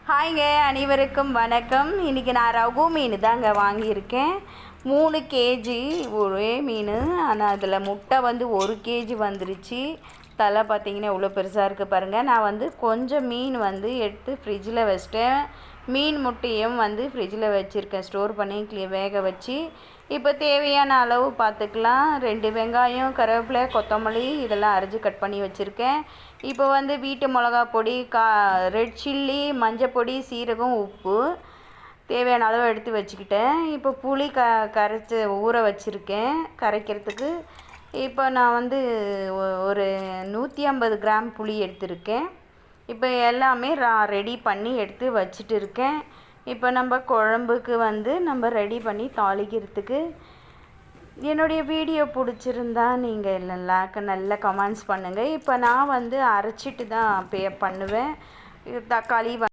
ஹாய்ங்க, அனைவருக்கும் வணக்கம். இன்றைக்கி நான் ரகு மீன் தாங்க வாங்கியிருக்கேன். 3 கேஜி ஒரே மீன். ஆனால் அதில் முட்டை வந்து 1 கேஜி வந்துருச்சு. தலை பார்த்திங்கன்னா இவ்வளோ பெருசாக இருக்குது பாருங்கள். நான் கொஞ்சம் மீன் எடுத்து ஃப்ரிட்ஜில் வச்சிட்டேன். மீன் முட்டையும் ஃப்ரிட்ஜில் வச்சுருக்கேன், ஸ்டோர் பண்ணி வேக வச்சு. இப்போ தேவையான அளவு பார்த்துக்கலாம். 2 வெங்காயம், கருவேப்பிலை, கொத்தமல்லி இதெல்லாம் அரைச்சி கட் பண்ணி வச்சுருக்கேன். இப்போ வீட்டு மிளகா பொடி, ரெட் சில்லி, மஞ்சப்பொடி, சீரகம், உப்பு தேவையான அளவு எடுத்து வச்சுக்கிட்டேன். இப்போ புளி கரைச்சி ஊற வச்சுருக்கேன் கரைக்கிறதுக்கு. இப்போ நான் ஒரு 150 கிராம் புளி எடுத்திருக்கேன். இப்போ எல்லாமே ரெடி பண்ணி எடுத்து வச்சுட்டு இருக்கேன். இப்போ நம்ம குழம்புக்கு நம்ம ரெடி பண்ணி தாளிக்கிறதுக்கு. என்னுடைய வீடியோ பிடிச்சிருந்தா நீங்கள் நல்ல கமெண்ட்ஸ் பண்ணுங்கள். இப்போ நான் அரைச்சிட்டு தான் பண்ணுவேன். தக்காளி